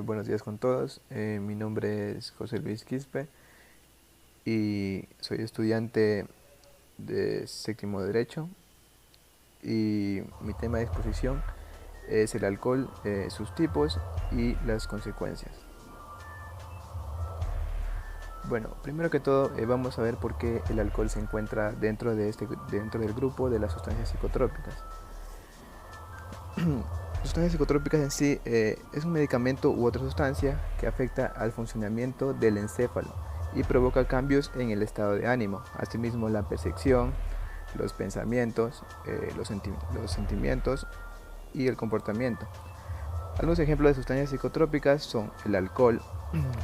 Buenos días con todos. Mi nombre es José Luis Quispe y soy estudiante de séptimo de Derecho, y mi tema de exposición es el alcohol, sus tipos y las consecuencias. Bueno, primero que todo vamos a ver por qué el alcohol se encuentra dentro del grupo de las sustancias psicotrópicas. Sustancias psicotrópicas en sí es un medicamento u otra sustancia que afecta al funcionamiento del encéfalo y provoca cambios en el estado de ánimo, asimismo la percepción, los pensamientos, los sentimientos y el comportamiento. Algunos ejemplos de sustancias psicotrópicas son el alcohol,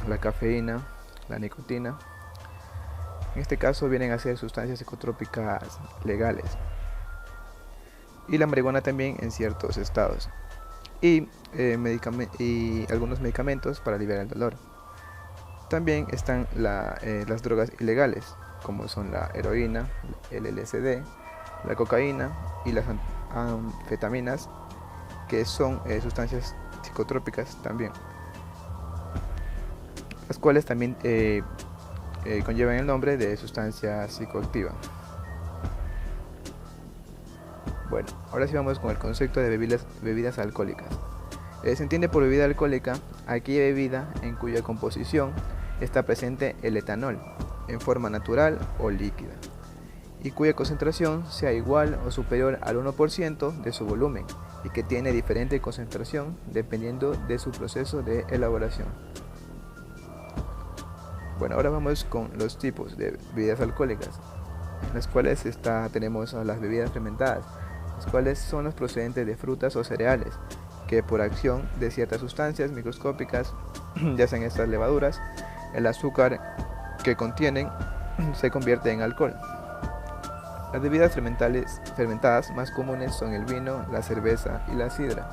la cafeína, la nicotina. En este caso vienen a ser sustancias psicotrópicas legales, y la marihuana también en ciertos estados, y algunos medicamentos para aliviar el dolor. También están las drogas ilegales, como son la heroína, el LSD, la cocaína y las anfetaminas, que son sustancias psicotrópicas también, las cuales también conllevan el nombre de sustancia psicoactiva. Bueno, ahora sí vamos con el concepto de bebidas alcohólicas. Se entiende por bebida alcohólica aquella bebida en cuya composición está presente el etanol, en forma natural o líquida, y cuya concentración sea igual o superior al 1% de su volumen, y que tiene diferente concentración dependiendo de su proceso de elaboración. Bueno, ahora vamos con los tipos de bebidas alcohólicas, en las cuales tenemos a las bebidas fermentadas, las cuales son los procedentes de frutas o cereales, que por acción de ciertas sustancias microscópicas, ya sean estas levaduras, el azúcar que contienen se convierte en alcohol. Las bebidas fermentadas más comunes son el vino, la cerveza y la sidra.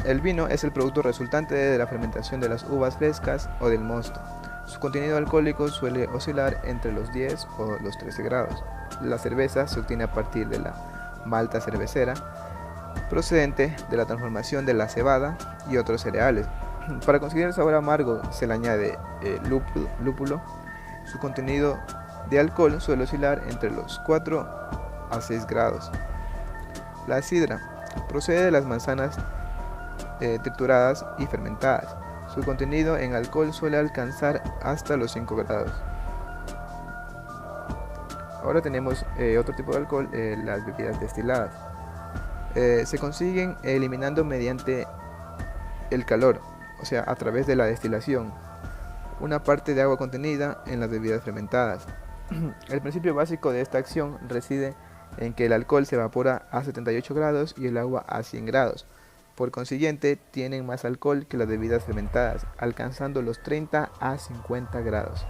El vino es el producto resultante de la fermentación de las uvas frescas o del mosto. Su contenido alcohólico suele oscilar entre los 10 o los 13 grados. La cerveza se obtiene a partir de la malta cervecera, procedente de la transformación de la cebada y otros cereales. Para conseguir el sabor amargo se le añade lúpulo. Su contenido de alcohol suele oscilar entre los 4 a 6 grados. La sidra procede de las manzanas trituradas y fermentadas. Su contenido en alcohol suele alcanzar hasta los 5 grados. Ahora tenemos otro tipo de alcohol, las bebidas destiladas. Se consiguen eliminando mediante el calor, o sea, a través de la destilación, una parte de agua contenida en las bebidas fermentadas. El principio básico de esta acción reside en que el alcohol se evapora a 78 grados y el agua a 100 grados. Por consiguiente, tienen más alcohol que las bebidas fermentadas, alcanzando los 30 a 50 grados.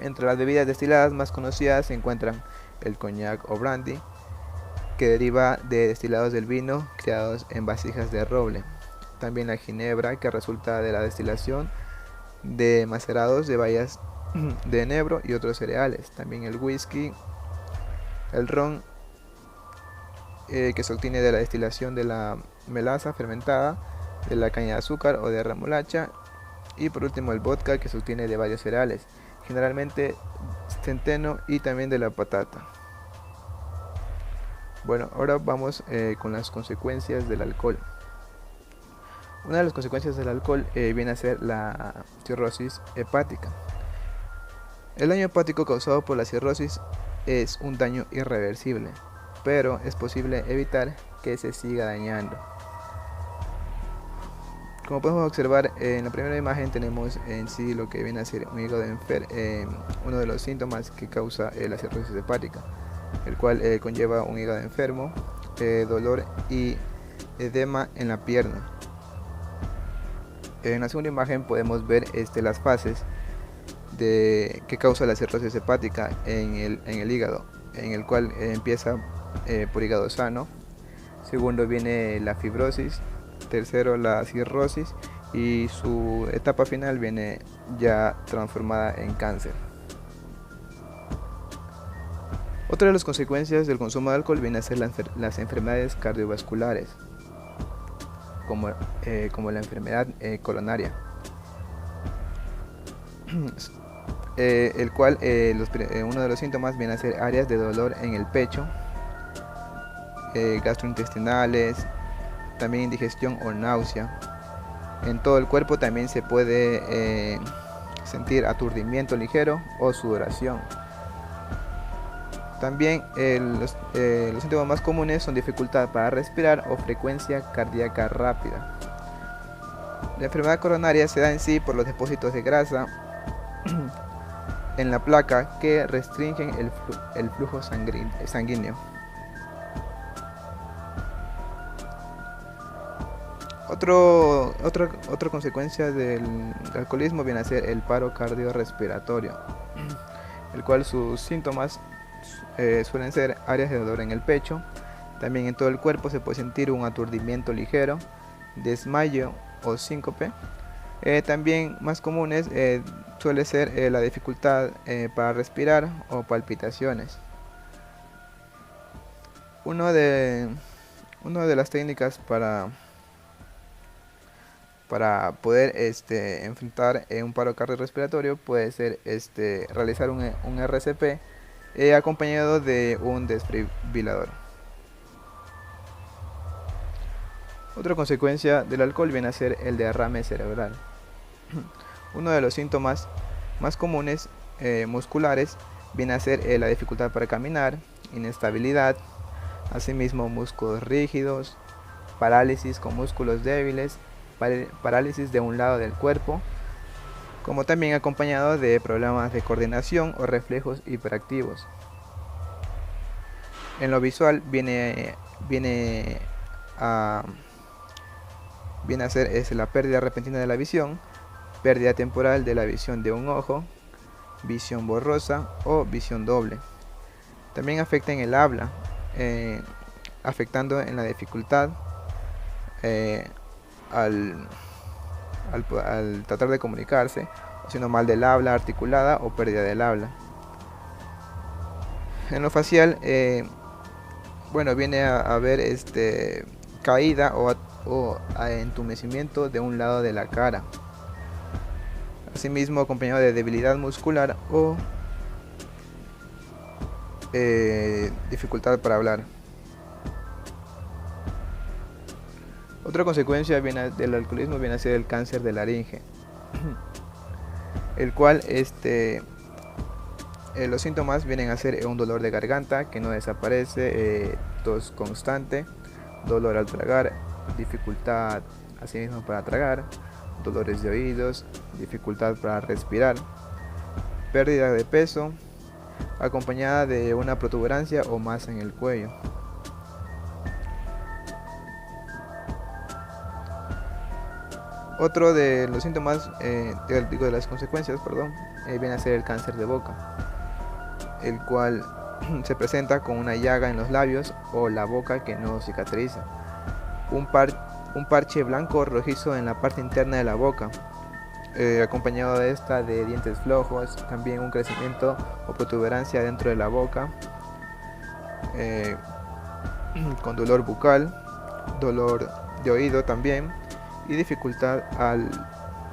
Entre las bebidas destiladas más conocidas se encuentran el coñac o brandy, que deriva de destilados del vino creados en vasijas de roble. También la ginebra, que resulta de la destilación de macerados de bayas de enebro y otros cereales. También el whisky, el ron, que se obtiene de la destilación de la melaza fermentada, de la caña de azúcar o de remolacha. Y por último el vodka, que se obtiene de varios cereales, generalmente centeno y también de la patata. Bueno, ahora vamos con las consecuencias del alcohol. Una de las consecuencias del alcohol viene a ser la cirrosis hepática. El daño hepático causado por la cirrosis es un daño irreversible, pero es posible evitar que se siga dañando. Como podemos observar, en la primera imagen tenemos en sí lo que viene a ser un hígado enfermo, uno de los síntomas que causa la cirrosis hepática, el cual conlleva un hígado enfermo, dolor y edema en la pierna. En la segunda imagen podemos ver las fases que causa la cirrosis hepática en el hígado, en el cual empieza por hígado sano. Segundo viene la fibrosis. Tercero, la cirrosis, y su etapa final viene ya transformada en cáncer. Otra de las consecuencias del consumo de alcohol viene a ser las enfermedades cardiovasculares. como la enfermedad coronaria, el cual uno de los síntomas viene a ser áreas de dolor en el pecho, gastrointestinales, también indigestión o náusea. En todo el cuerpo también se puede sentir aturdimiento ligero o sudoración. También los síntomas más comunes son dificultad para respirar o frecuencia cardíaca rápida. La enfermedad coronaria se da en sí por los depósitos de grasa en la placa que restringen el flujo sanguíneo. Otra consecuencia del alcoholismo viene a ser el paro cardiorrespiratorio, el cual sus síntomas suelen ser áreas de dolor en el pecho. También en todo el cuerpo se puede sentir un aturdimiento ligero, desmayo o síncope. También más comunes suele ser la dificultad para respirar o palpitaciones. Una de las técnicas para poder enfrentar un paro cardiorrespiratorio puede ser realizar un RCP acompañado de un desfibrilador. Otra consecuencia del alcohol viene a ser el derrame cerebral. Uno de los síntomas más comunes musculares viene a ser la dificultad para caminar, inestabilidad, asimismo músculos rígidos, parálisis con músculos débiles, parálisis de un lado del cuerpo, como también acompañado de problemas de coordinación o reflejos hiperactivos. En lo visual viene a ser la pérdida repentina de la visión, pérdida temporal de la visión de un ojo, visión borrosa o visión doble. También afecta en el habla, afectando en la dificultad al tratar de comunicarse, haciendo mal del habla articulada o pérdida del habla. En lo facial, viene a haber caída o entumecimiento de un lado de la cara, asimismo acompañado de debilidad muscular o dificultad para hablar. Otra consecuencia del alcoholismo viene a ser el cáncer de laringe, el cual los síntomas vienen a ser un dolor de garganta que no desaparece, tos constante, dolor al tragar, dificultad asimismo para tragar, dolores de oídos, dificultad para respirar, pérdida de peso, acompañada de una protuberancia o masa en el cuello. Otro de los síntomas, de las consecuencias, viene a ser el cáncer de boca, el cual se presenta con una llaga en los labios o la boca que no cicatriza, un parche blanco rojizo en la parte interna de la boca, acompañado de de dientes flojos, también un crecimiento o protuberancia dentro de la boca, con dolor bucal, dolor de oído también, y dificultad al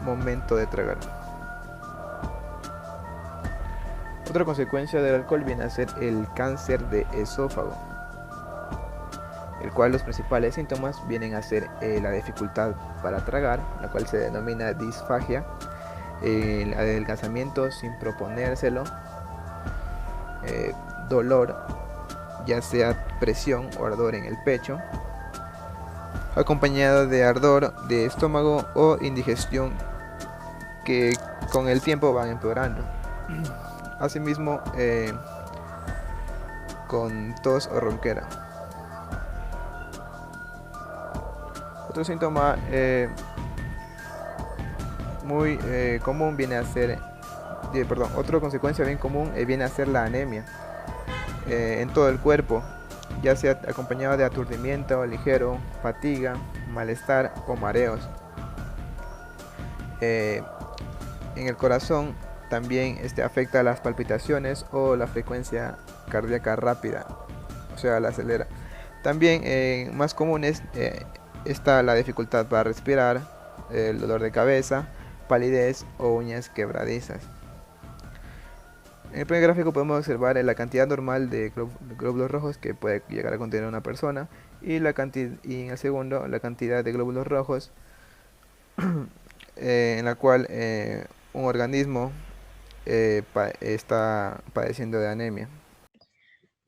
momento de tragar. Otra consecuencia del alcohol viene a ser el cáncer de esófago, el cual los principales síntomas vienen a ser la dificultad para tragar, la cual se denomina disfagia, el adelgazamiento sin proponérselo, dolor, ya sea presión o ardor en el pecho, acompañado de ardor de estómago o indigestión que con el tiempo van empeorando. Asimismo, con tos o ronquera. Otro síntoma muy común viene a ser, otra consecuencia bien común viene a ser la anemia en todo el cuerpo, ya sea acompañado de aturdimiento ligero, fatiga, malestar o mareos. En el corazón también afecta las palpitaciones o la frecuencia cardíaca rápida, o sea, la acelera. También más comunes está la dificultad para respirar, el dolor de cabeza, palidez o uñas quebradizas. En el primer gráfico podemos observar la cantidad normal de glóbulos rojos que puede llegar a contener una persona y en el segundo la cantidad de glóbulos rojos en la cual un organismo está padeciendo de anemia.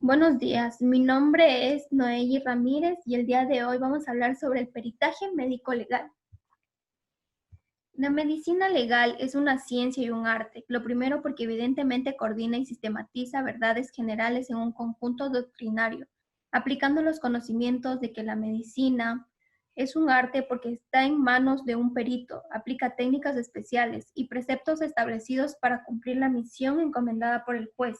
Buenos días, mi nombre es Noeli Ramírez y el día de hoy vamos a hablar sobre el peritaje médico legal. La medicina legal es una ciencia y un arte. Lo primero porque evidentemente coordina y sistematiza verdades generales en un conjunto doctrinario, aplicando los conocimientos de que la medicina es un arte porque está en manos de un perito, aplica técnicas especiales y preceptos establecidos para cumplir la misión encomendada por el juez.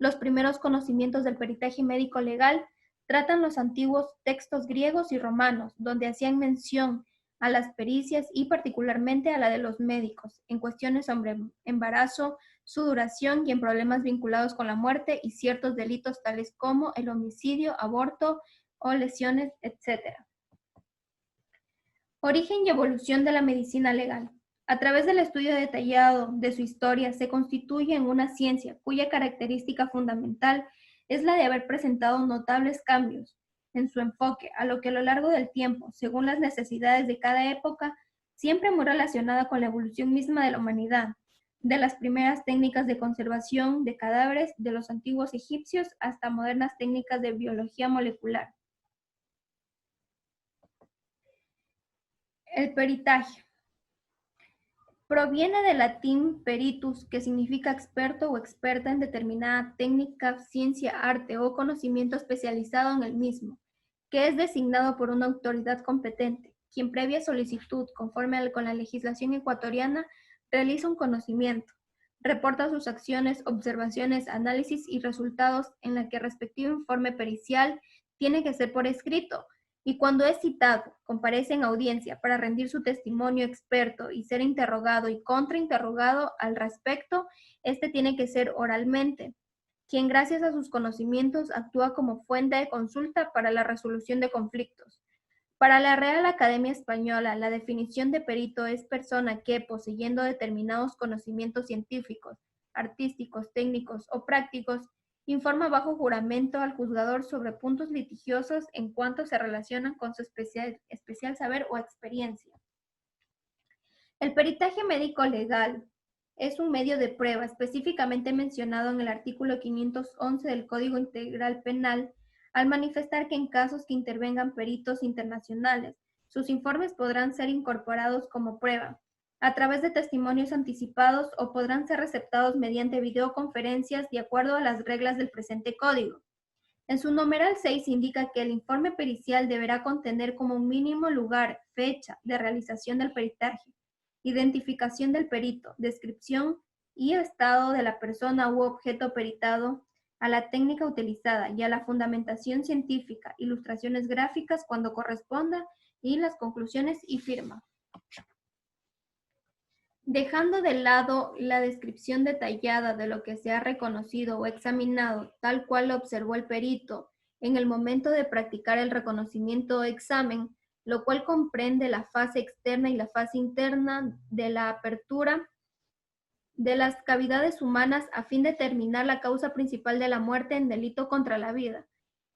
Los primeros conocimientos del peritaje médico legal tratan los antiguos textos griegos y romanos, donde hacían mención a las pericias y particularmente a la de los médicos, en cuestiones sobre embarazo, su duración y en problemas vinculados con la muerte y ciertos delitos tales como el homicidio, aborto o lesiones, etc. Origen y evolución de la medicina legal. A través del estudio detallado de su historia, se constituye en una ciencia cuya característica fundamental es la de haber presentado notables cambios en su enfoque, a lo que a lo largo del tiempo, según las necesidades de cada época, siempre muy relacionada con la evolución misma de la humanidad, de las primeras técnicas de conservación de cadáveres de los antiguos egipcios hasta modernas técnicas de biología molecular. El peritaje. Proviene del latín peritus, que significa experto o experta en determinada técnica, ciencia, arte o conocimiento especializado en el mismo, que es designado por una autoridad competente, quien previa solicitud, conforme con la legislación ecuatoriana, realiza un conocimiento, reporta sus acciones, observaciones, análisis y resultados en la que el respectivo informe pericial tiene que ser por escrito, y cuando es citado, comparece en audiencia para rendir su testimonio experto y ser interrogado y contrainterrogado al respecto, este tiene que ser oralmente, quien gracias a sus conocimientos actúa como fuente de consulta para la resolución de conflictos. Para la Real Academia Española, la definición de perito es persona que, poseyendo determinados conocimientos científicos, artísticos, técnicos o prácticos, informa bajo juramento al juzgador sobre puntos litigiosos en cuanto se relacionan con su especial saber o experiencia. El peritaje médico legal es un medio de prueba específicamente mencionado en el artículo 511 del Código Integral Penal, al manifestar que en casos que intervengan peritos internacionales, sus informes podrán ser incorporados como prueba a través de testimonios anticipados o podrán ser receptados mediante videoconferencias de acuerdo a las reglas del presente código. En su numeral 6 indica que el informe pericial deberá contener como mínimo lugar, fecha de realización del peritaje, identificación del perito, descripción y estado de la persona u objeto peritado, a la técnica utilizada y a la fundamentación científica, ilustraciones gráficas cuando corresponda y las conclusiones y firma. Dejando de lado la descripción detallada de lo que se ha reconocido o examinado, tal cual lo observó el perito en el momento de practicar el reconocimiento o examen, lo cual comprende la fase externa y la fase interna de la apertura de las cavidades humanas a fin de determinar la causa principal de la muerte en delito contra la vida.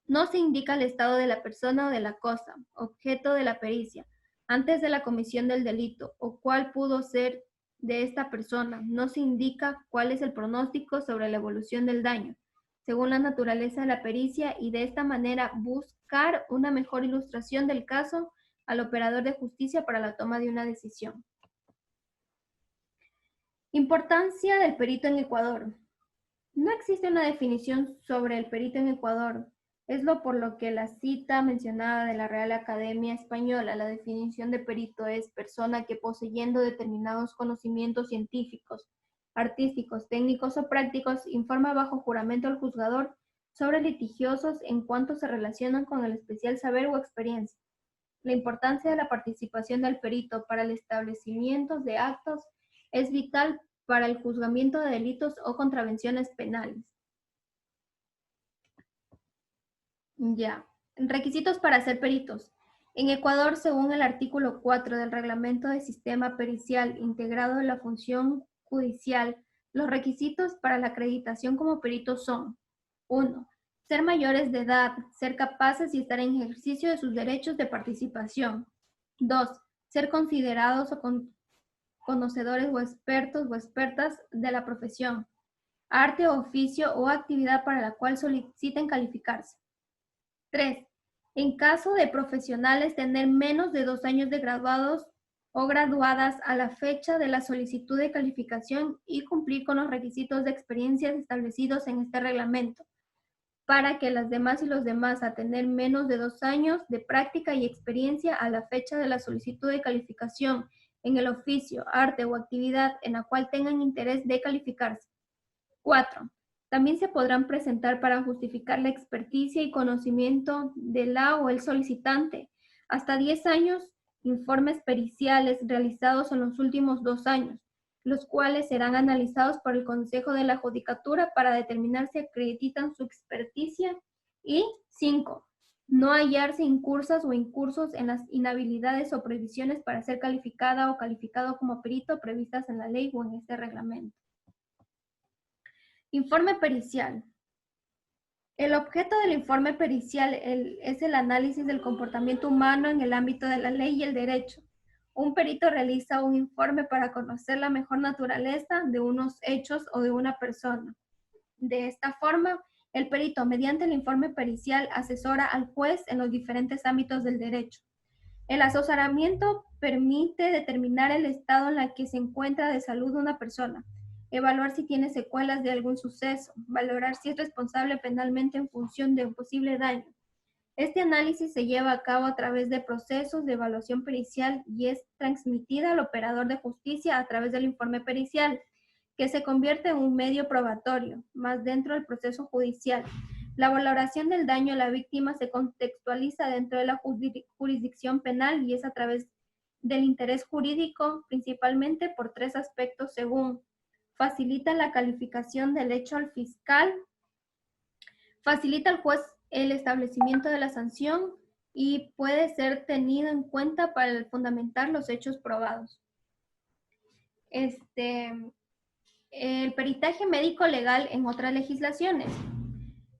No se indica el estado de la persona o de la cosa, objeto de la pericia, antes de la comisión del delito, o cuál pudo ser de esta persona. No se indica cuál es el pronóstico sobre la evolución del daño, según la naturaleza de la pericia, y de esta manera buscar una mejor ilustración del caso al operador de justicia para la toma de una decisión. Importancia del perito en Ecuador. No existe una definición sobre el perito en Ecuador. Es por lo que la cita mencionada de la Real Academia Española, la definición de perito es persona que poseyendo determinados conocimientos científicos, artísticos, técnicos o prácticos, informa bajo juramento al juzgador sobre litigiosos en cuanto se relacionan con el especial saber o experiencia. La importancia de la participación del perito para el establecimiento de actos es vital para el juzgamiento de delitos o contravenciones penales. Ya. Requisitos para ser peritos. En Ecuador, según el artículo 4 del Reglamento de Sistema Pericial integrado en la función judicial, los requisitos para la acreditación como perito son: 1. Ser mayores de edad, ser capaces y estar en ejercicio de sus derechos de participación. 2. Ser considerados o conocedores o expertas de la profesión, arte, oficio o actividad para la cual soliciten calificarse. 3. En caso de profesionales, tener menos de 2 años de graduados o graduadas a la fecha de la solicitud de calificación y cumplir con los requisitos de experiencias establecidos en este reglamento, para que las demás y los demás a tener menos de 2 años de práctica y experiencia a la fecha de la solicitud de calificación en el oficio, arte o actividad en la cual tengan interés de calificarse. 4. También se podrán presentar para justificar la experticia y conocimiento de la o el solicitante hasta 10 años informes periciales realizados en los últimos 2 años, los cuales serán analizados por el Consejo de la Judicatura para determinar si acreditan su experticia. Y 5. No hallarse incursas o incursos en las inhabilidades o prohibiciones para ser calificada o calificado como perito previstas en la ley o en este reglamento. Informe pericial. El objeto del informe pericial es el análisis del comportamiento humano en el ámbito de la ley y el derecho. Un perito realiza un informe para conocer la mejor naturaleza de unos hechos o de una persona. De esta forma, el perito, mediante el informe pericial, asesora al juez en los diferentes ámbitos del derecho. El asesoramiento permite determinar el estado en el que se encuentra de salud una persona, evaluar si tiene secuelas de algún suceso, valorar si es responsable penalmente en función de un posible daño. Este análisis se lleva a cabo a través de procesos de evaluación pericial y es transmitida al operador de justicia a través del informe pericial, que se convierte en un medio probatorio, más dentro del proceso judicial. La valoración del daño a la víctima se contextualiza dentro de la jurisdicción penal y es a través del interés jurídico, principalmente por 3 aspectos según: facilita la calificación del hecho al fiscal, facilita al juez el establecimiento de la sanción y puede ser tenido en cuenta para fundamentar los hechos probados. El peritaje médico legal en otras legislaciones.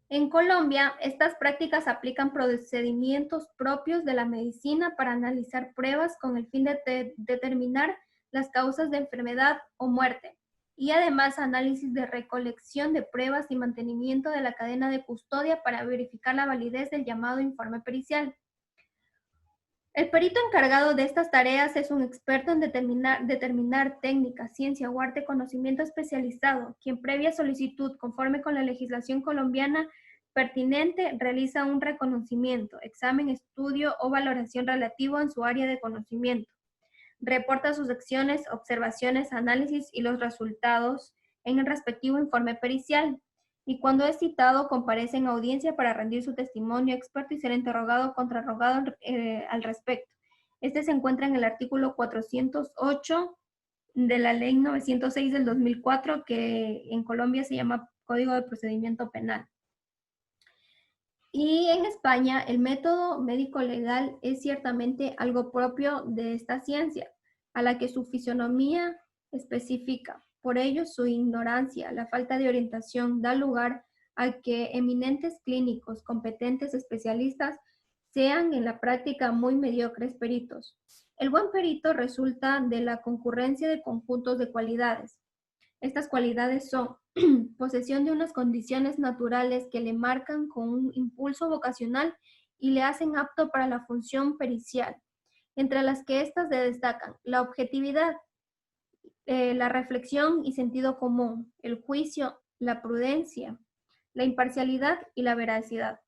En Colombia, estas prácticas aplican procedimientos propios de la medicina para analizar pruebas con el fin de determinar las causas de enfermedad o muerte, y además análisis de recolección de pruebas y mantenimiento de la cadena de custodia para verificar la validez del llamado informe pericial. El perito encargado de estas tareas es un experto en determinar técnica, ciencia o arte, conocimiento especializado, quien previa solicitud, conforme con la legislación colombiana pertinente, realiza un reconocimiento, examen, estudio o valoración relativo en su área de conocimiento. Reporta sus acciones, observaciones, análisis y los resultados en el respectivo informe pericial. Y cuando es citado, comparece en audiencia para rendir su testimonio experto y ser interrogado o contrarrogado al respecto. Este se encuentra en el artículo 408 de la Ley 906 del 2004, que en Colombia se llama Código de Procedimiento Penal. Y en España, el método médico legal es ciertamente algo propio de esta ciencia, a la que su fisonomía especifica. Por ello, su ignorancia, la falta de orientación, da lugar a que eminentes clínicos, competentes especialistas, sean en la práctica muy mediocres peritos. El buen perito resulta de la concurrencia de conjuntos de cualidades. Estas cualidades son posesión de unas condiciones naturales que le marcan con un impulso vocacional y le hacen apto para la función pericial, entre las que éstas se destacan la objetividad, la reflexión y sentido común, el juicio, la prudencia, la imparcialidad y la veracidad.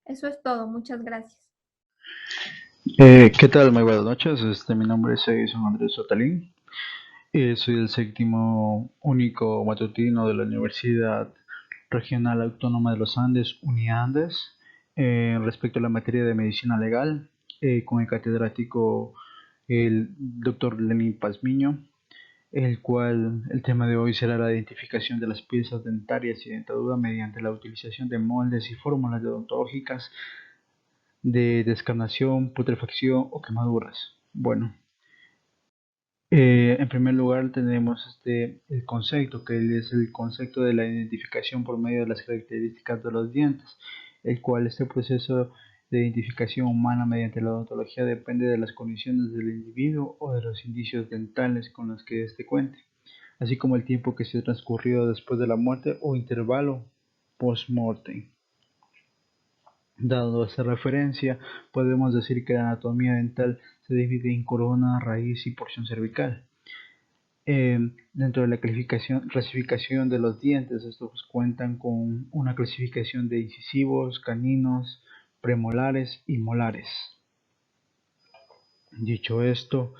Eso es todo. Muchas gracias. ¿Qué tal? Muy buenas noches. Mi nombre es Edison Andrés Sotalín. Soy el séptimo único matutino de la Universidad Regional Autónoma de los Andes, UNIANDES, respecto a la materia de medicina legal, con el catedrático, el doctor Lenín Pazmiño, el tema de hoy será la identificación de las piezas dentarias y dentadura mediante la utilización de moldes y fórmulas odontológicas de descarnación, putrefacción o quemaduras. Bueno, en primer lugar tenemos el concepto, que es el concepto de la identificación por medio de las características de los dientes, el cual este proceso de identificación humana mediante la odontología depende de las condiciones del individuo o de los indicios dentales con los que éste cuente, así como el tiempo que se ha transcurrido después de la muerte o intervalo post-mortem. Dado esa referencia, podemos decir que la anatomía dental se divide en corona, raíz y porción cervical. Dentro de la clasificación de los dientes, estos cuentan con una clasificación de incisivos, caninos, premolares y molares. Dicho esto,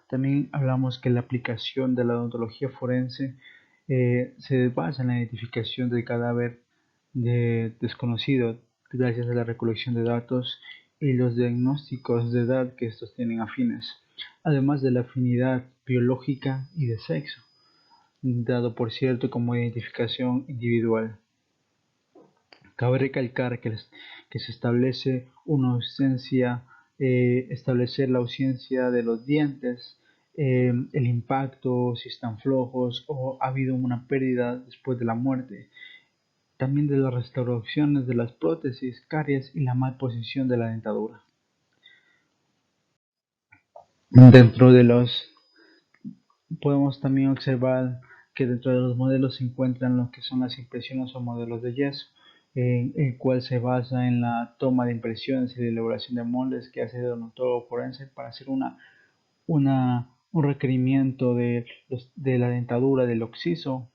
también hablamos que la aplicación de la odontología forense se basa en la identificación del cadáver desconocido gracias a la recolección de datos y los diagnósticos de edad que estos tienen afines, además de la afinidad biológica y de sexo, dado por cierto como identificación individual. Cabe recalcar que se establece una ausencia, establecer la ausencia de los dientes, el impacto, si están flojos o ha habido una pérdida después de la muerte, también de las restauraciones de las prótesis, caries y la mal posición de la dentadura. Dentro de los Podemos también observar que dentro de los modelos se encuentran lo que son las impresiones o modelos de yeso, en el cual se basa en la toma de impresiones y la elaboración de moldes que hace el odontólogo forense para hacer un requerimiento de la dentadura del occiso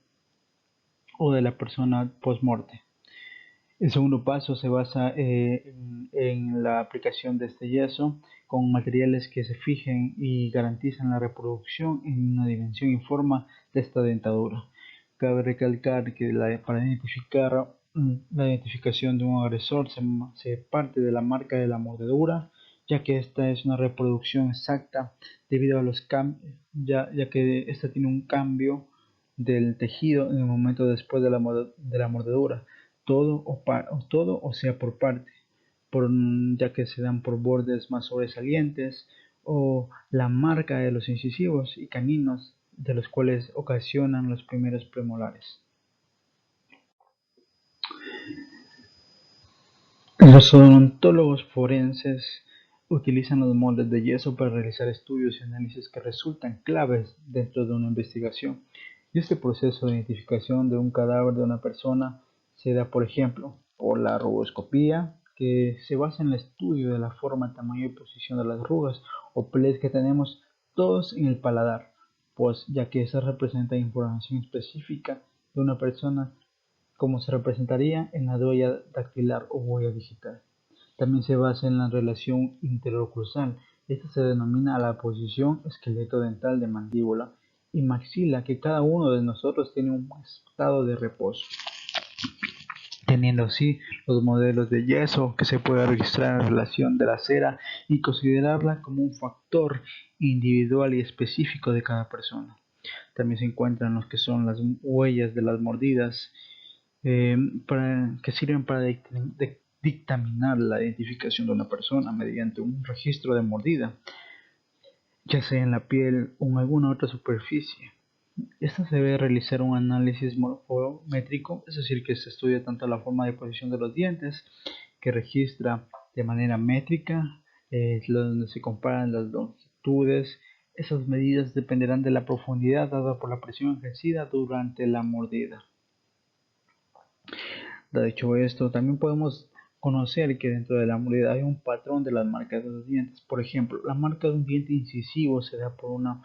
o de la persona post-morte. El segundo paso se basa en la aplicación de este yeso con materiales que se fijen y garantizan la reproducción en una dimensión y forma de esta dentadura. Cabe recalcar que para identificar la identificación de un agresor se parte de la marca de la mordedura, ya que esta es una reproducción exacta debido a los cambios, ya que esta tiene un cambio del tejido en el momento después de la mordedura, todo o sea por parte, ya que se dan por bordes más sobresalientes o la marca de los incisivos y caninos de los cuales ocasionan los primeros premolares. Los odontólogos forenses utilizan los moldes de yeso para realizar estudios y análisis que resultan claves dentro de una investigación. Y este proceso de identificación de un cadáver de una persona se da, por ejemplo, por la rugoscopía, que se basa en el estudio de la forma, tamaño y posición de las arrugas o pliegues que tenemos todos en el paladar, pues ya que esa representa información específica de una persona como se representaría en la huella dactilar o huella digital. También se basa en la relación interoclusal. Esta se denomina la posición esqueleto dental de mandíbula y maxila, que cada uno de nosotros tiene un estado de reposo, teniendo así los modelos de yeso que se puede registrar en relación de la cera y considerarla como un factor individual y específico de cada persona. También se encuentran los que son las huellas de las mordidas, que sirven para dictaminar la identificación de una persona mediante un registro de mordida, ya sea en la piel o en alguna otra superficie. Esta se debe realizar un análisis morfométrico, es decir, que se estudia tanto la forma de posición de los dientes, que registra de manera métrica, donde se comparan las longitudes. Esas medidas dependerán de la profundidad dada por la presión ejercida durante la mordida. Dicho esto, también podemos conocer que dentro de la mordida hay un patrón de las marcas de los dientes. Por ejemplo, la marca de un diente incisivo se da por una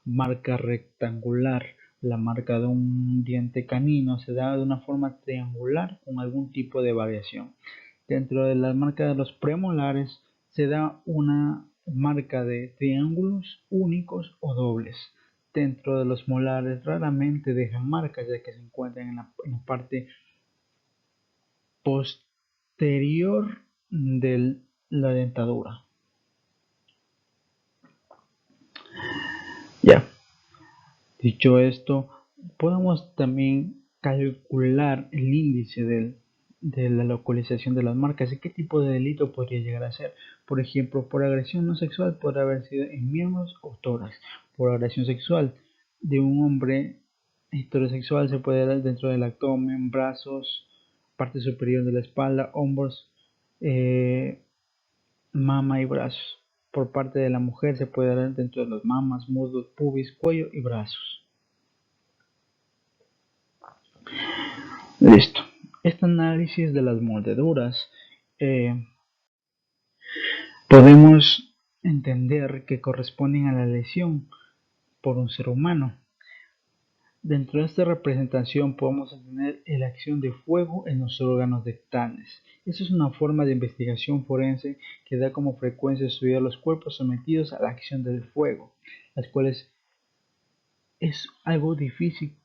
marca rectangular. La marca de un diente canino se da de una forma triangular con algún tipo de variación. Dentro de la marca de los premolares se da una marca de triángulos únicos o dobles. Dentro de los molares raramente dejan marcas, ya que se encuentran en la parte posterior de la dentadura. Ya, dicho esto, podemos también calcular el índice de la localización de las marcas y qué tipo de delito podría llegar a ser. Por ejemplo, por agresión no sexual podrá haber sido en miembros o tórax. Por agresión sexual de un hombre heterosexual se puede dar dentro del abdomen, brazos, parte superior de la espalda, hombros, mama y brazos. Por parte de la mujer se puede dar dentro de los mamas, muslos, pubis, cuello y brazos. Listo. Este análisis de las mordeduras podemos entender que corresponden a la lesión por un ser humano. Dentro de esta representación podemos entender la acción de fuego en los órganos dentales. Esa es una forma de investigación forense que da como frecuencia estudiar los cuerpos sometidos a la acción del fuego, las cuales es algo difícil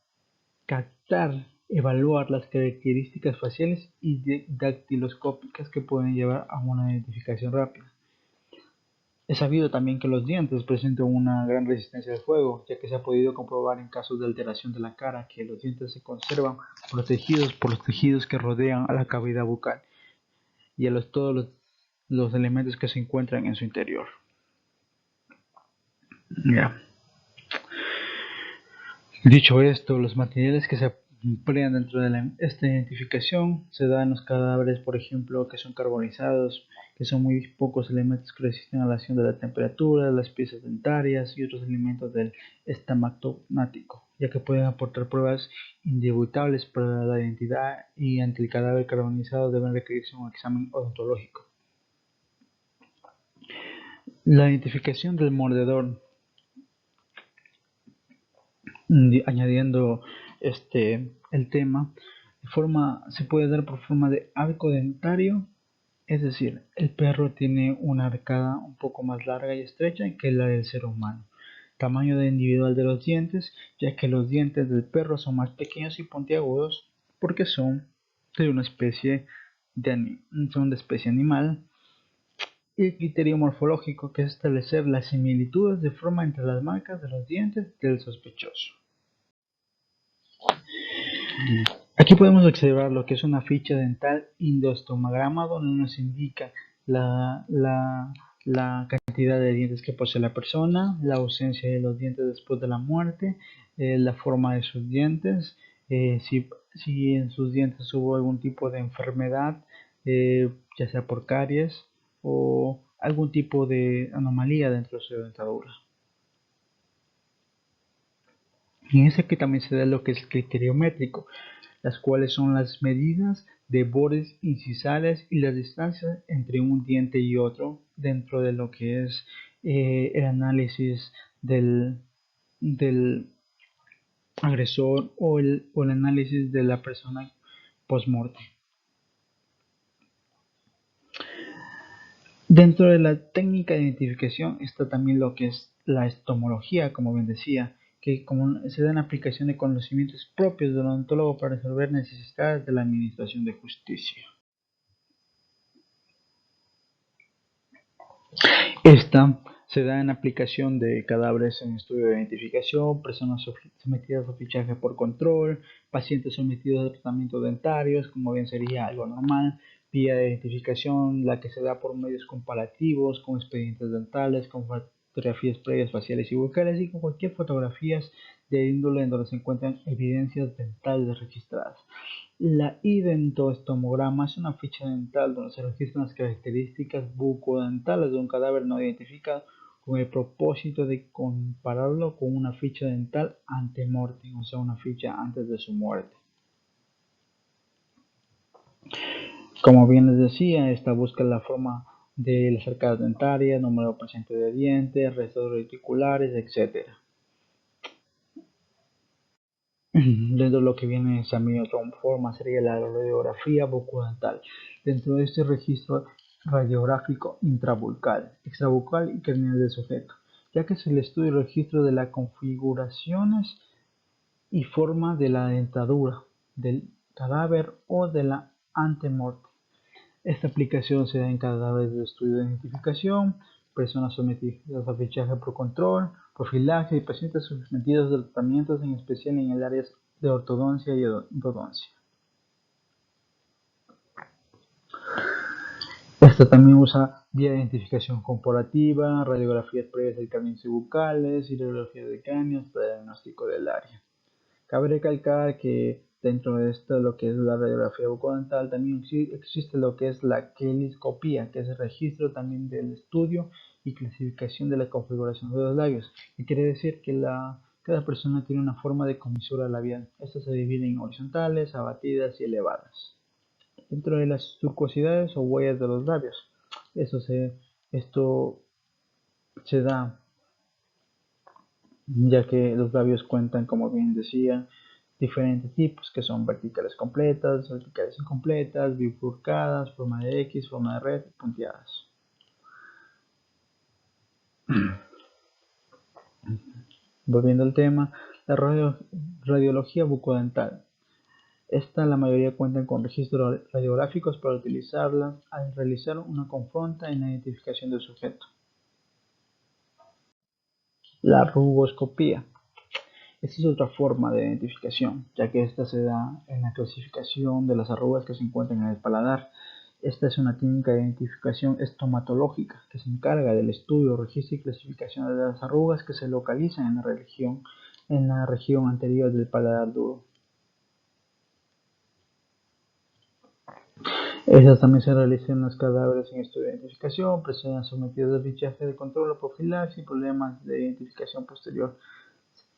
captar, evaluar las características faciales y dactiloscópicas que pueden llevar a una identificación rápida. Es sabido también que los dientes presentan una gran resistencia al fuego, ya que se ha podido comprobar en casos de alteración de la cara que los dientes se conservan protegidos por los tejidos que rodean a la cavidad bucal y a todos los elementos que se encuentran en su interior. Ya. Dicho esto, los materiales que se emplean dentro de esta identificación se dan en los cadáveres, por ejemplo, que son carbonizados, que son muy pocos elementos que resisten a la acción de la temperatura, las piezas dentarias y otros elementos del estamagmático, ya que pueden aportar pruebas indubitables para la identidad y ante el cadáver carbonizado deben requerirse un examen odontológico. La identificación del mordedor, añadiendo el tema, se puede dar por forma de arco dentario, es decir, el perro tiene una arcada un poco más larga y estrecha que la del ser humano. Tamaño individual de los dientes, ya que los dientes del perro son más pequeños y puntiagudos porque son de una especie de especie animal. Y el criterio morfológico, que es establecer las similitudes de forma entre las marcas de los dientes del sospechoso. Aquí podemos observar lo que es una ficha dental endostomograma, donde nos indica la cantidad de dientes que posee la persona, la ausencia de los dientes después de la muerte, la forma de sus dientes, si en sus dientes hubo algún tipo de enfermedad, ya sea por caries o algún tipo de anomalía dentro de su dentadura. Y ese que también se da lo que es el criterio métrico, las cuales son las medidas de bordes incisales y las distancias entre un diente y otro dentro de lo que es el análisis del agresor o el análisis de la persona post-morte. Dentro de la técnica de identificación está también lo que es la estomología, como bien decía, que como se dan aplicación de conocimientos propios del odontólogo para resolver necesidades de la administración de justicia. Esta se da en aplicación de cadáveres en estudio de identificación, personas sometidas a fichaje por control, pacientes sometidos a tratamientos dentarios, como bien sería algo normal, vía de identificación, la que se da por medios comparativos, con expedientes dentales, con fotografías previas faciales y bucales y con cualquier fotografías de índole en donde se encuentran evidencias dentales registradas. La identostomograma es una ficha dental donde se registran las características bucodentales de un cadáver no identificado con el propósito de compararlo con una ficha dental ante mortem, o sea, una ficha antes de su muerte. Como bien les decía, esta busca la forma de las arcadas dentarias, número presente de dientes, restos reticulares, etc. Dentro de lo que viene también otra forma sería la radiografía bucodental. Dentro de este registro radiográfico intrabucal, extrabucal y craneal del sujeto, ya que es el estudio y registro de las configuraciones y forma de la dentadura del cadáver o de la antemorte. Esta aplicación se da en cadáveres de estudio de identificación, personas sometidas a fichaje por control, profilaxis y pacientes sometidos a tratamientos, en especial en el área de ortodoncia y endodoncia. Esta también usa vía de identificación comparativa, radiografías previas de cráneos y bucales y radiografía de cráneos para el diagnóstico del área. Cabe recalcar que dentro de esto, lo que es la radiografía bucodental, también existe lo que es la queliscopía, que es el registro también del estudio y clasificación de la configuración de los labios, que quiere decir que cada persona tiene una forma de comisura labial. Estas se dividen en horizontales, abatidas y elevadas. Dentro de las turcosidades o huellas de los labios, esto se da ya que los labios cuentan, como bien decía, diferentes tipos que son verticales completas, verticales incompletas, bifurcadas, forma de X, forma de red y punteadas. Volviendo al tema, la radiología bucodental. Esta la mayoría cuentan con registros radiográficos para utilizarlas al realizar una confronta en la identificación del sujeto. La rugoscopía. Esta es otra forma de identificación, ya que esta se da en la clasificación de las arrugas que se encuentran en el paladar. Esta es una técnica de identificación estomatológica que se encarga del estudio, registro y clasificación de las arrugas que se localizan en la región anterior del paladar duro. Estas también se realizan en los cadáveres en estudio de identificación, presiones sometidos a fichaje de control o profilaxis y problemas de identificación posterior.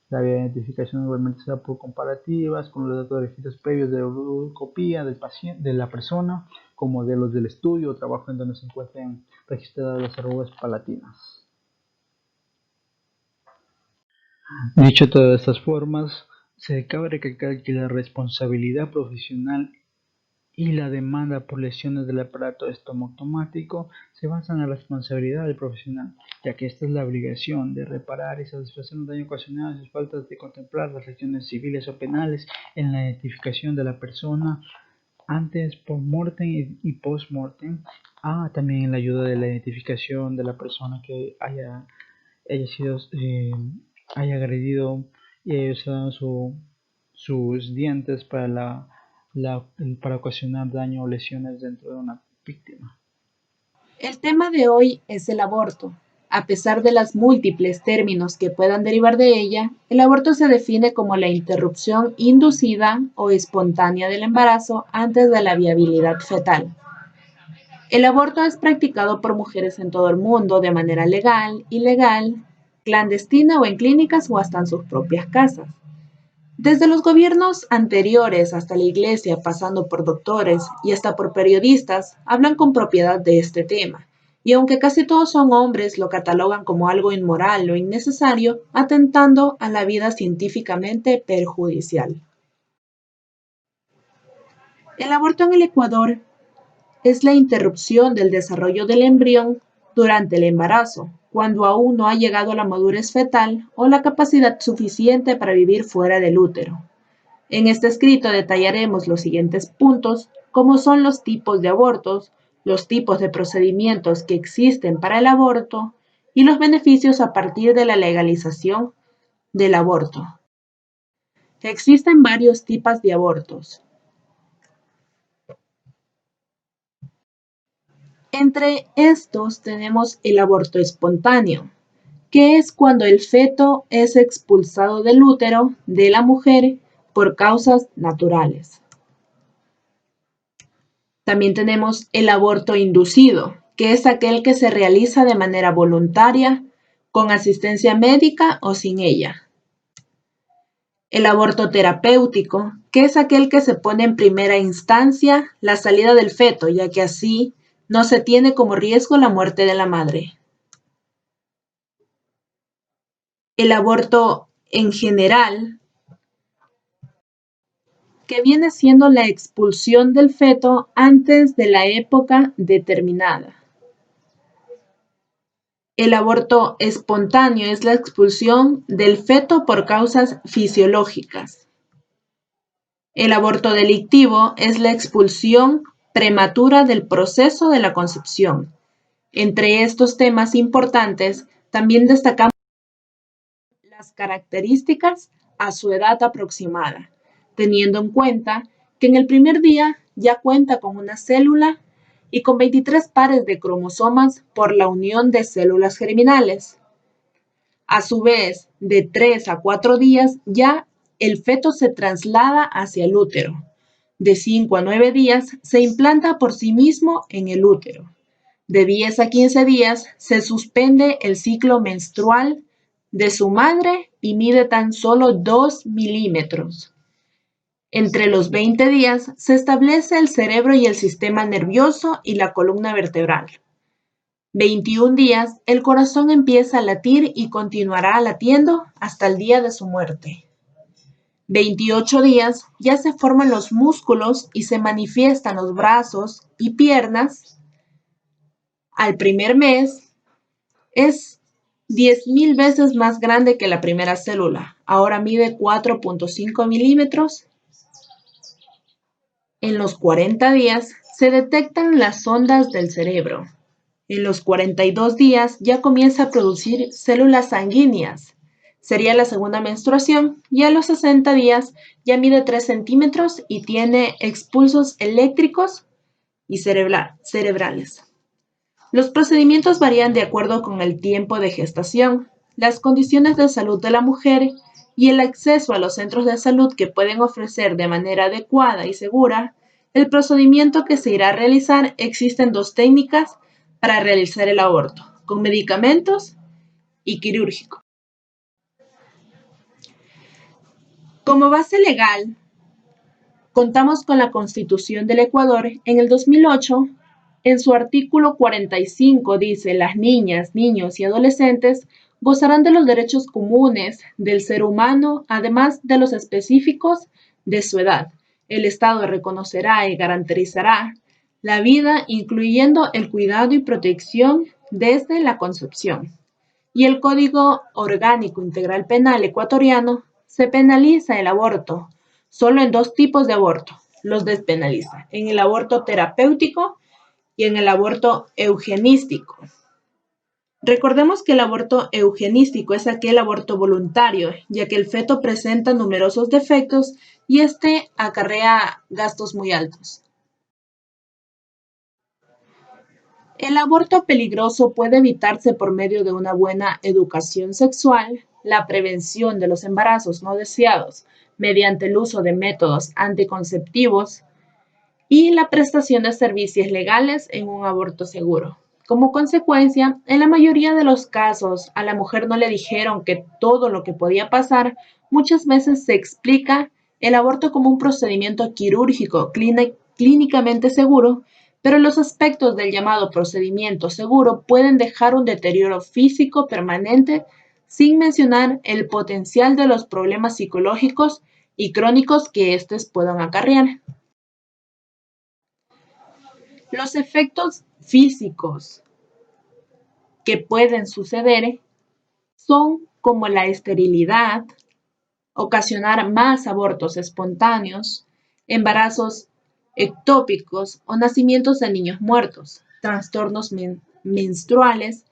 La vía de identificación igualmente se da por comparativas con los datos de registros previos de rugoscopía de la persona, como de los del estudio o trabajo en donde se encuentren registradas las arrugas palatinas. Dicho todas estas formas, se cabe recalcar que la responsabilidad profesional y la demanda por lesiones del aparato estomatómaco se basa en la responsabilidad del profesional, ya que esta es la obligación de reparar y satisfacer un daño ocasionado y sus faltas de contemplar las lesiones civiles o penales en la identificación de la persona antes, post-mortem y post-mortem, también en la ayuda de la identificación de la persona que haya agredido y haya usado sus dientes para ocasionar daño o lesiones dentro de una víctima. El tema de hoy es el aborto. A pesar de los múltiples términos que puedan derivar de ella, el aborto se define como la interrupción inducida o espontánea del embarazo antes de la viabilidad fetal. El aborto es practicado por mujeres en todo el mundo de manera legal, ilegal, clandestina o en clínicas o hasta en sus propias casas. Desde los gobiernos anteriores hasta la Iglesia, pasando por doctores y hasta por periodistas, hablan con propiedad de este tema, y aunque casi todos son hombres, lo catalogan como algo inmoral o innecesario, atentando a la vida científicamente perjudicial. El aborto en el Ecuador es la interrupción del desarrollo del embrión durante el embarazo, cuando aún no ha llegado a la madurez fetal o la capacidad suficiente para vivir fuera del útero. En este escrito detallaremos los siguientes puntos, como son los tipos de abortos, los tipos de procedimientos que existen para el aborto y los beneficios a partir de la legalización del aborto. Existen varios tipos de abortos. Entre estos tenemos el aborto espontáneo, que es cuando el feto es expulsado del útero de la mujer por causas naturales. También tenemos el aborto inducido, que es aquel que se realiza de manera voluntaria, con asistencia médica o sin ella. El aborto terapéutico, que es aquel que se pone en primera instancia la salida del feto, ya que así no se tiene como riesgo la muerte de la madre. El aborto en general, que viene siendo la expulsión del feto antes de la época determinada. El aborto espontáneo es la expulsión del feto por causas fisiológicas. El aborto delictivo es la expulsión prematura del proceso de la concepción. Entre estos temas importantes, también destacamos las características a su edad aproximada, teniendo en cuenta que en el primer día ya cuenta con una célula y con 23 pares de cromosomas por la unión de células germinales. A su vez, de 3 a 4 días ya el feto se traslada hacia el útero. De 5 a 9 días se implanta por sí mismo en el útero. De 10 a 15 días se suspende el ciclo menstrual de su madre y mide tan solo 2 milímetros. Entre los 20 días se establece el cerebro y el sistema nervioso y la columna vertebral. 21 días, el corazón empieza a latir y continuará latiendo hasta el día de su muerte. 28 días, ya se forman los músculos y se manifiestan los brazos y piernas. Al primer mes, es 10.000 veces más grande que la primera célula. Ahora mide 4.5 milímetros. En los 40 días, se detectan las ondas del cerebro. En los 42 días ya comienza a producir células sanguíneas. Sería la segunda menstruación y a los 60 días ya mide 3 centímetros y tiene expulsos eléctricos y cerebrales. Los procedimientos varían de acuerdo con el tiempo de gestación, las condiciones de salud de la mujer y el acceso a los centros de salud que pueden ofrecer de manera adecuada y segura el procedimiento que se irá a realizar. Existen 2 técnicas para realizar el aborto, con medicamentos y quirúrgico. Como base legal, contamos con la Constitución del Ecuador. En el 2008, en su artículo 45 dice: las niñas, niños y adolescentes gozarán de los derechos comunes del ser humano, además de los específicos de su edad. El Estado reconocerá y garantizará la vida, incluyendo el cuidado y protección desde la concepción. Y el Código Orgánico Integral Penal ecuatoriano se penaliza el aborto solo en 2 tipos de aborto. Los despenaliza: en el aborto terapéutico y en el aborto eugenístico. Recordemos que el aborto eugenístico es aquel aborto voluntario, ya que el feto presenta numerosos defectos y este acarrea gastos muy altos. El aborto peligroso puede evitarse por medio de una buena educación sexual, la prevención de los embarazos no deseados mediante el uso de métodos anticonceptivos y la prestación de servicios legales en un aborto seguro. Como consecuencia, en la mayoría de los casos, a la mujer no le dijeron que todo lo que podía pasar. Muchas veces se explica el aborto como un procedimiento quirúrgico clínicamente seguro, pero los aspectos del llamado procedimiento seguro pueden dejar un deterioro físico permanente, sin mencionar el potencial de los problemas psicológicos y crónicos que estos puedan acarrear. Los efectos físicos que pueden suceder son como la esterilidad, ocasionar más abortos espontáneos, embarazos ectópicos o nacimientos de niños muertos, trastornos menstruales,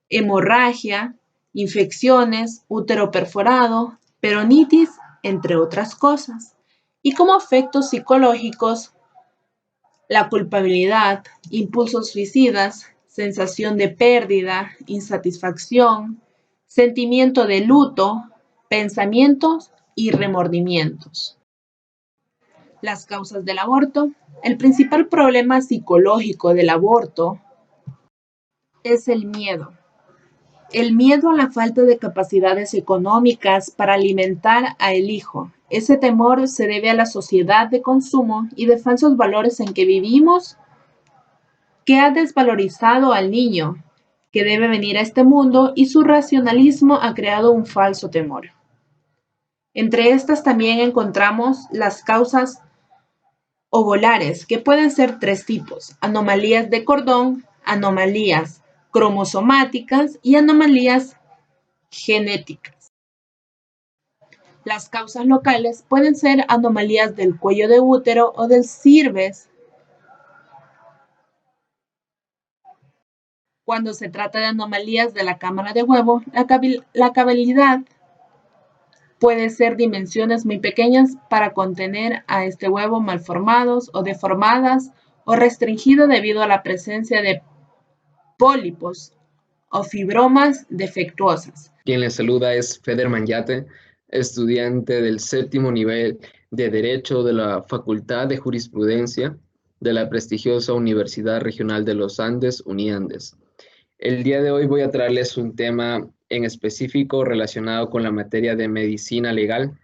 hemorragia, infecciones, útero perforado, peronitis, entre otras cosas. Y como efectos psicológicos, la culpabilidad, impulsos suicidas, sensación de pérdida, insatisfacción, sentimiento de luto, pensamientos y remordimientos. Las causas del aborto. El principal problema psicológico del aborto es el miedo. El miedo a la falta de capacidades económicas para alimentar al hijo. Ese temor se debe a la sociedad de consumo y de falsos valores en que vivimos, que ha desvalorizado al niño que debe venir a este mundo, y su racionalismo ha creado un falso temor. Entre estas también encontramos las causas ovulares, que pueden ser 3 tipos: anomalías de cordón, anomalías cromosomáticas y anomalías genéticas. Las causas locales pueden ser anomalías del cuello de útero o del cervix. Cuando se trata de anomalías de la cámara de huevo, la cavidad puede ser dimensiones muy pequeñas para contener a este huevo malformados o deformadas, o restringido debido a la presencia de pólipos o fibromas defectuosas. Quien les saluda es Federman Yate, estudiante del 7º nivel de Derecho de la Facultad de Jurisprudencia de la prestigiosa Universidad Regional de los Andes, Uniandes. El día de hoy voy a traerles un tema en específico relacionado con la materia de medicina legal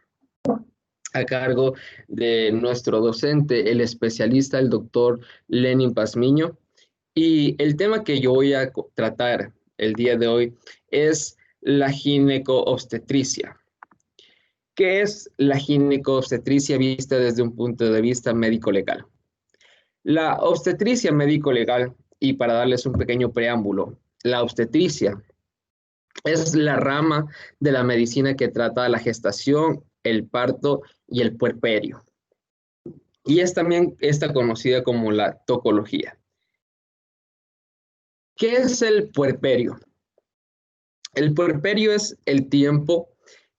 a cargo de nuestro docente, el especialista, el doctor Lenin Pazmiño. Y el tema que yo voy a tratar el día de hoy es la gineco-obstetricia. ¿Qué es la gineco-obstetricia vista desde un punto de vista médico-legal? La obstetricia médico-legal, y para darles un pequeño preámbulo, la obstetricia es la rama de la medicina que trata la gestación, el parto y el puerperio. Y es también esta conocida como la tocología. ¿Qué es el puerperio? El puerperio es el tiempo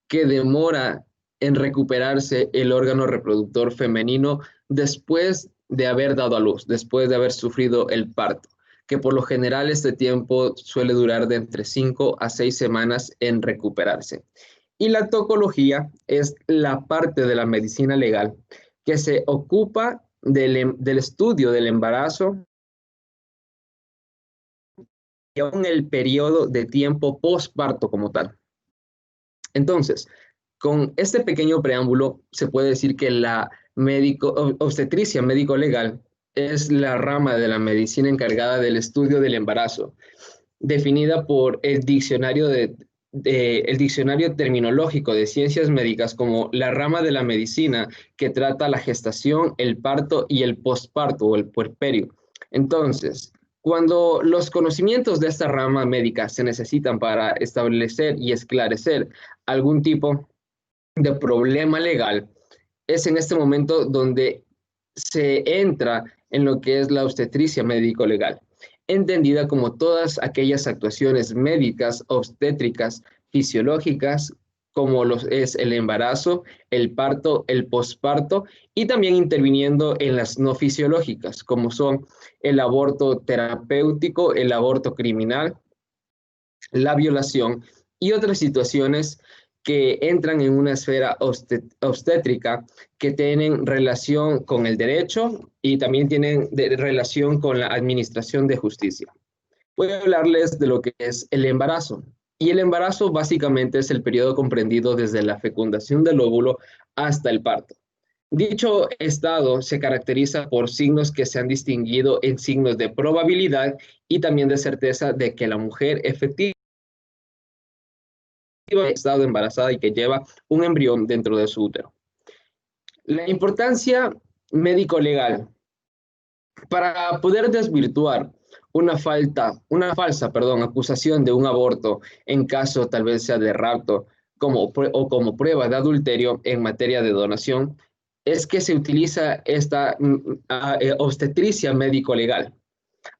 que demora en recuperarse el órgano reproductor femenino después de haber dado a luz, después de haber sufrido el parto, que por lo general este tiempo suele durar de entre 5 a 6 semanas en recuperarse. Y la tocología es la parte de la medicina legal que se ocupa del estudio del embarazo y aún el periodo de tiempo postparto como tal. Entonces, con este pequeño preámbulo, se puede decir que la obstetricia médico-legal es la rama de la medicina encargada del estudio del embarazo, definida por el diccionario terminológico de ciencias médicas como la rama de la medicina que trata la gestación, el parto y el posparto o el puerperio. Entonces, cuando los conocimientos de esta rama médica se necesitan para establecer y esclarecer algún tipo de problema legal, es en este momento donde se entra en lo que es la obstetricia médico-legal, entendida como todas aquellas actuaciones médicas, obstétricas, fisiológicas, como es el embarazo, el parto, el posparto, y también interviniendo en las no fisiológicas, como son el aborto terapéutico, el aborto criminal, la violación y otras situaciones que entran en una esfera obstétrica que tienen relación con el derecho y también tienen relación con la administración de justicia. Voy a hablarles de lo que es el embarazo. Y el embarazo básicamente es el periodo comprendido desde la fecundación del óvulo hasta el parto. Dicho estado se caracteriza por signos que se han distinguido en signos de probabilidad y también de certeza de que la mujer efectivamente ha estado embarazada y que lleva un embrión dentro de su útero. La importancia médico-legal para poder desvirtuar una falsa acusación de un aborto en caso tal vez sea de rapto como prueba de adulterio en materia de donación, es que se utiliza esta obstetricia médico-legal.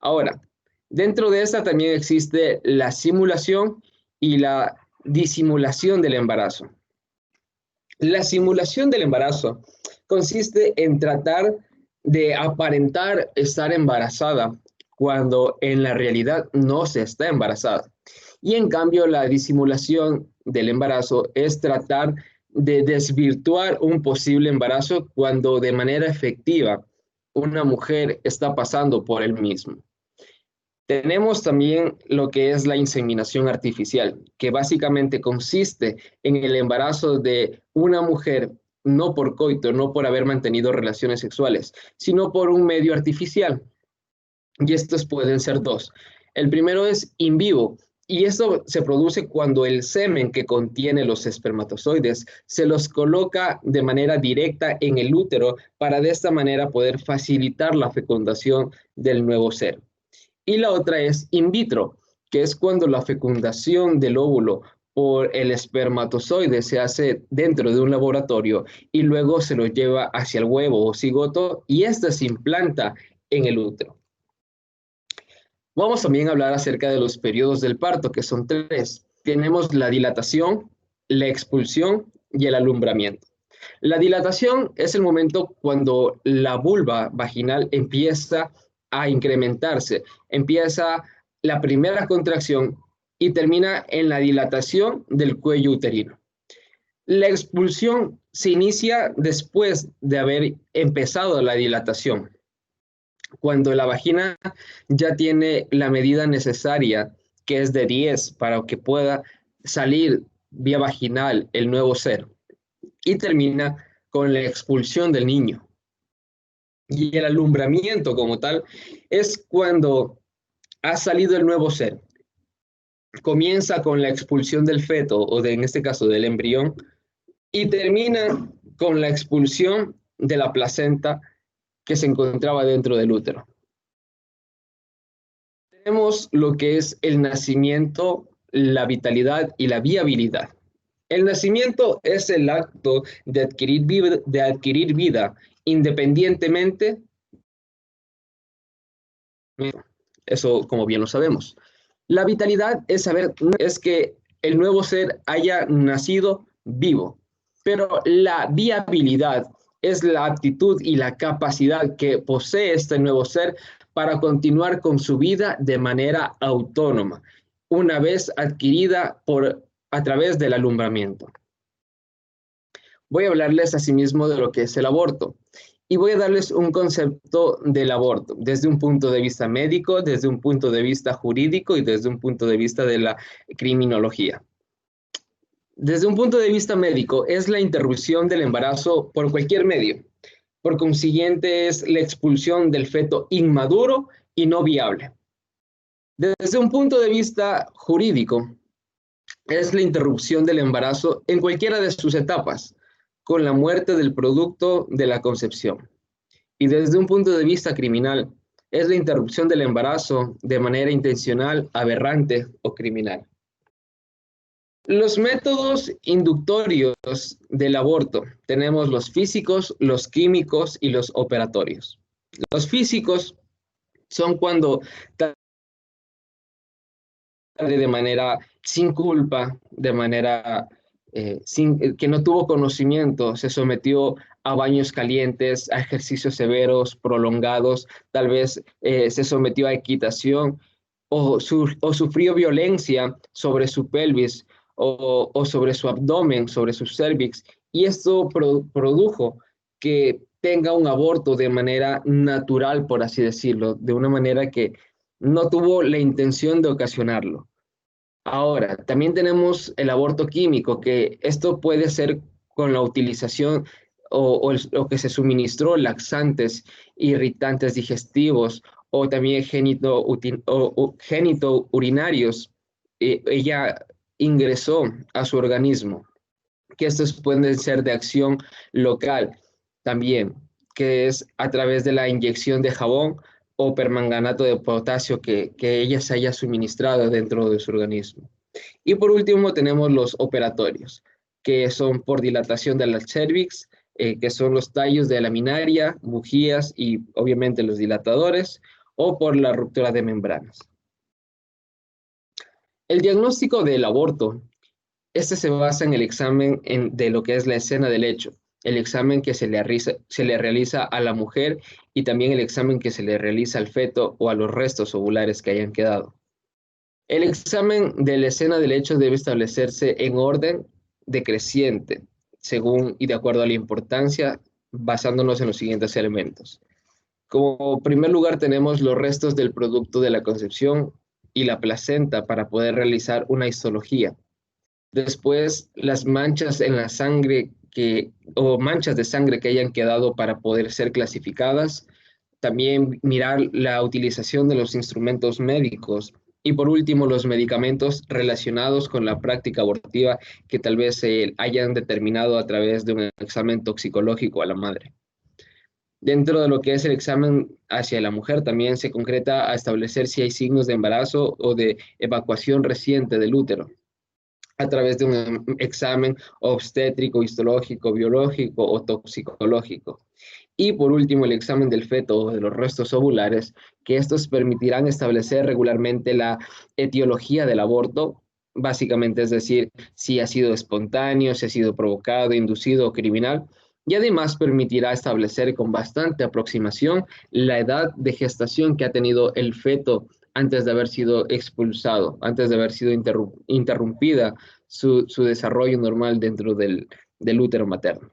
Ahora, dentro de esta también existe la simulación y la disimulación del embarazo. La simulación del embarazo consiste en tratar de aparentar estar embarazada cuando en la realidad no se está embarazada. Y en cambio, la disimulación del embarazo es tratar de desvirtuar un posible embarazo cuando de manera efectiva una mujer está pasando por el mismo. Tenemos también lo que es la inseminación artificial, que básicamente consiste en el embarazo de una mujer no por coito, no por haber mantenido relaciones sexuales, sino por un medio artificial. Y estos pueden ser dos. El primero es in vivo, y esto se produce cuando el semen que contiene los espermatozoides se los coloca de manera directa en el útero para de esta manera poder facilitar la fecundación del nuevo ser. Y la otra es in vitro, que es cuando la fecundación del óvulo por el espermatozoide se hace dentro de un laboratorio y luego se lo lleva hacia el huevo o cigoto y ésta se implanta en el útero. Vamos también a hablar acerca de los periodos del parto, que son 3. Tenemos la dilatación, la expulsión y el alumbramiento. La dilatación es el momento cuando la vulva vaginal empieza a incrementarse, empieza la primera contracción y termina en la dilatación del cuello uterino. La expulsión se inicia después de haber empezado la dilatación, cuando la vagina ya tiene la medida necesaria, que es de 10, para que pueda salir vía vaginal el nuevo ser, y termina con la expulsión del niño. Y el alumbramiento como tal es cuando ha salido el nuevo ser. Comienza con la expulsión del feto, o en este caso del embrión, y termina con la expulsión de la placenta que se encontraba dentro del útero. Tenemos lo que es el nacimiento, la vitalidad y la viabilidad. El nacimiento es el acto de adquirir vida independientemente. Eso, como bien lo sabemos. La vitalidad es que el nuevo ser haya nacido vivo, pero la viabilidad es la aptitud y la capacidad que posee este nuevo ser para continuar con su vida de manera autónoma, una vez adquirida a través del alumbramiento. Voy a hablarles asimismo de lo que es el aborto. Y voy a darles un concepto del aborto desde un punto de vista médico, desde un punto de vista jurídico y desde un punto de vista de la criminología. Desde un punto de vista médico, es la interrupción del embarazo por cualquier medio. Por consiguiente, es la expulsión del feto inmaduro y no viable. Desde un punto de vista jurídico, es la interrupción del embarazo en cualquiera de sus etapas, con la muerte del producto de la concepción. Y desde un punto de vista criminal, es la interrupción del embarazo de manera intencional, aberrante o criminal. Los métodos inductorios del aborto, tenemos los físicos, los químicos y los operatorios. Los físicos son cuando de manera sin culpa, de manera que no tuvo conocimiento, se sometió a baños calientes, a ejercicios severos, prolongados, tal vez se sometió a equitación o sufrió violencia sobre su pelvis o sobre su abdomen, sobre su cervix, y esto produjo que tenga un aborto de manera natural, por así decirlo, de una manera que no tuvo la intención de ocasionarlo. Ahora, también tenemos el aborto químico, que esto puede ser con la utilización o que se suministró laxantes, irritantes digestivos o también génito urinarios. Ella ingresó a su organismo, que estos pueden ser de acción local también, que es a través de la inyección de jabón o permanganato de potasio que ella se haya suministrado dentro de su organismo. Y por último tenemos los operatorios, que son por dilatación de la cervix, que son los tallos de laminaria, bujías y obviamente los dilatadores, o por la ruptura de membranas. El diagnóstico del aborto, este se basa en el examen de lo que es la escena del hecho, el examen que se le realiza a la mujer y también el examen que se le realiza al feto o a los restos ovulares que hayan quedado. El examen de la escena del hecho debe establecerse en orden decreciente, según y de acuerdo a la importancia, basándonos en los siguientes elementos. Como primer lugar tenemos los restos del producto de la concepción y la placenta para poder realizar una histología. Después, las manchas en la sangre o manchas de sangre que hayan quedado para poder ser clasificadas. También mirar la utilización de los instrumentos médicos. Y por último, los medicamentos relacionados con la práctica abortiva que tal vez se hayan determinado a través de un examen toxicológico a la madre. Dentro de lo que es el examen hacia la mujer, también se concreta a establecer si hay signos de embarazo o de evacuación reciente del útero, a través de un examen obstétrico, histológico, biológico o toxicológico. Y por último, el examen del feto o de los restos ovulares, que estos permitirán establecer regularmente la etiología del aborto, básicamente, es decir, si ha sido espontáneo, si ha sido provocado, inducido o criminal, y además permitirá establecer con bastante aproximación la edad de gestación que ha tenido el feto antes de haber sido expulsado, antes de haber sido interrumpida su desarrollo normal dentro del útero materno.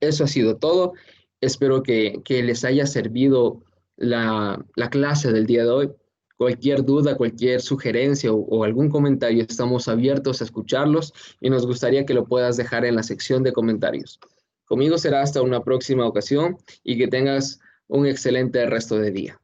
Eso ha sido todo. Espero que les haya servido la clase del día de hoy. Cualquier duda, cualquier sugerencia o algún comentario, estamos abiertos a escucharlos y nos gustaría que lo puedas dejar en la sección de comentarios. Conmigo será hasta una próxima ocasión y que tengas un excelente resto de día.